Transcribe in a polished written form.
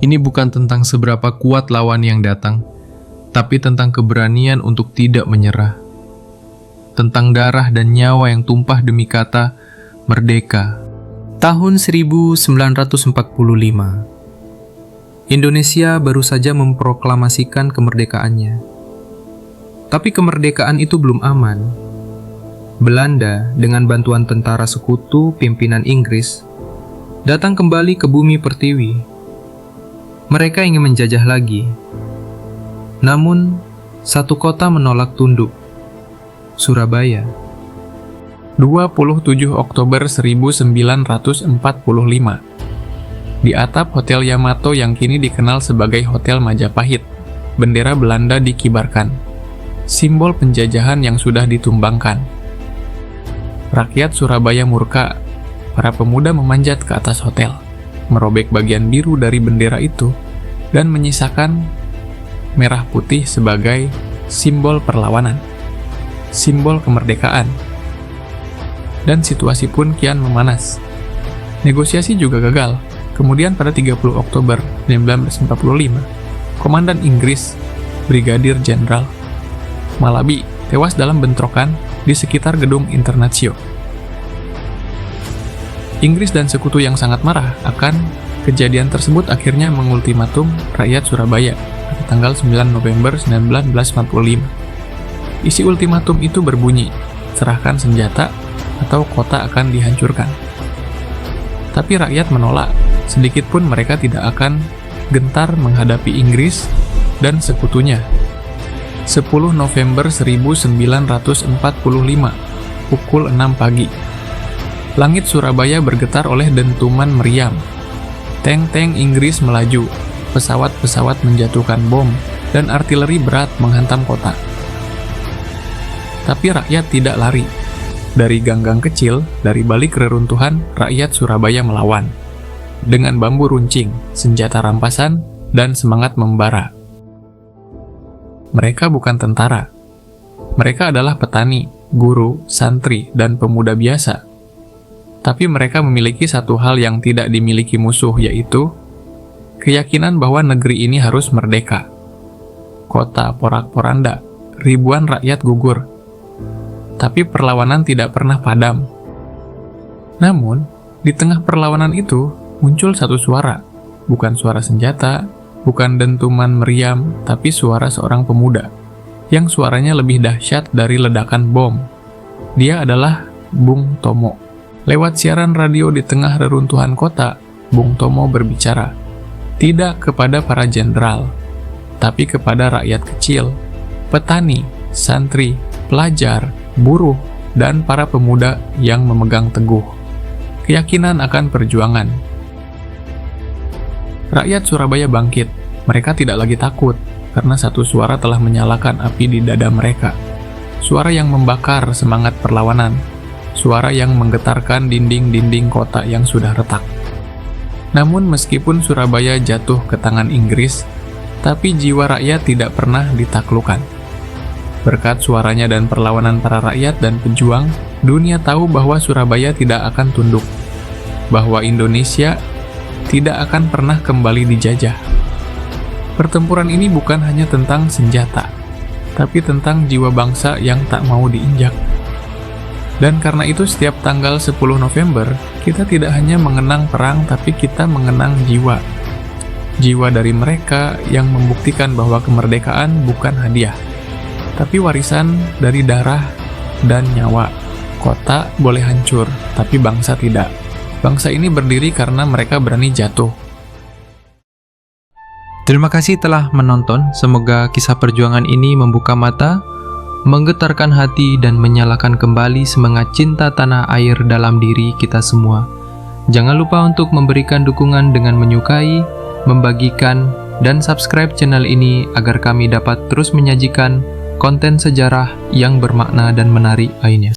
Ini bukan tentang seberapa kuat lawan yang datang, tapi tentang keberanian untuk tidak menyerah. Tentang darah dan nyawa yang tumpah demi kata merdeka. Tahun 1945, Indonesia baru saja memproklamasikan kemerdekaannya. Tapi kemerdekaan itu belum aman. Belanda dengan bantuan tentara sekutu pimpinan Inggris datang kembali ke bumi pertiwi. Mereka ingin menjajah lagi. Namun, satu kota menolak tunduk. Surabaya. 27 Oktober 1945. Di atap Hotel Yamato yang kini dikenal sebagai Hotel Majapahit, bendera Belanda dikibarkan. Simbol penjajahan yang sudah ditumbangkan. Rakyat Surabaya murka. Para pemuda memanjat ke atas hotel, merobek bagian biru dari bendera itu, dan menyisakan merah putih sebagai simbol perlawanan, simbol kemerdekaan. Dan situasi pun kian memanas. Negosiasi juga gagal. Kemudian pada 30 Oktober 1945, Komandan Inggris, Brigadir Jenderal Malabi, tewas dalam bentrokan di sekitar gedung Internazio. Inggris dan sekutu yang sangat marah akan kejadian tersebut akhirnya mengultimatum rakyat Surabaya pada tanggal 9 November 1945. Isi ultimatum itu berbunyi, serahkan senjata atau kota akan dihancurkan. Tapi rakyat menolak, sedikitpun mereka tidak akan gentar menghadapi Inggris dan sekutunya. 10 November 1945, pukul 6 pagi. Langit Surabaya bergetar oleh dentuman meriam. Tank-tank Inggris melaju, pesawat-pesawat menjatuhkan bom, dan artileri berat menghantam kota. Tapi rakyat tidak lari. Dari gang-gang kecil, dari balik reruntuhan, rakyat Surabaya melawan. Dengan bambu runcing, senjata rampasan, dan semangat membara. Mereka bukan tentara. Mereka adalah petani, guru, santri, dan pemuda biasa. Tapi mereka memiliki satu hal yang tidak dimiliki musuh, yaitu keyakinan bahwa negeri ini harus merdeka. Kota porak-poranda, ribuan rakyat gugur. Tapi perlawanan tidak pernah padam. Namun, di tengah perlawanan itu, muncul satu suara. Bukan suara senjata, bukan dentuman meriam, tapi suara seorang pemuda, yang suaranya lebih dahsyat dari ledakan bom. Dia adalah Bung Tomo. Lewat siaran radio di tengah reruntuhan kota, Bung Tomo berbicara, tidak kepada para jenderal, tapi kepada rakyat kecil, petani, santri, pelajar, buruh, dan para pemuda yang memegang teguh keyakinan akan perjuangan. Rakyat Surabaya bangkit. Mereka tidak lagi takut, karena satu suara telah menyalakan api di dada mereka. Suara yang membakar semangat perlawanan. Suara yang menggetarkan dinding-dinding kota yang sudah retak. Namun meskipun Surabaya jatuh ke tangan Inggris, tapi jiwa rakyat tidak pernah ditaklukkan. Berkat suaranya dan perlawanan para rakyat dan pejuang, dunia tahu bahwa Surabaya tidak akan tunduk, bahwa Indonesia tidak akan pernah kembali dijajah. Pertempuran ini bukan hanya tentang senjata, tapi tentang jiwa bangsa yang tak mau diinjak. Dan karena itu setiap tanggal 10 November, kita tidak hanya mengenang perang, tapi kita mengenang jiwa. Jiwa dari mereka yang membuktikan bahwa kemerdekaan bukan hadiah, tapi warisan dari darah dan nyawa. Kota boleh hancur, tapi bangsa tidak. Bangsa ini berdiri karena mereka berani jatuh. Terima kasih telah menonton. Semoga kisah perjuangan ini membuka mata, menggetarkan hati, dan menyalakan kembali semangat cinta tanah air dalam diri kita semua. Jangan lupa untuk memberikan dukungan dengan menyukai, membagikan, dan subscribe channel ini agar kami dapat terus menyajikan konten sejarah yang bermakna dan menarik lainnya.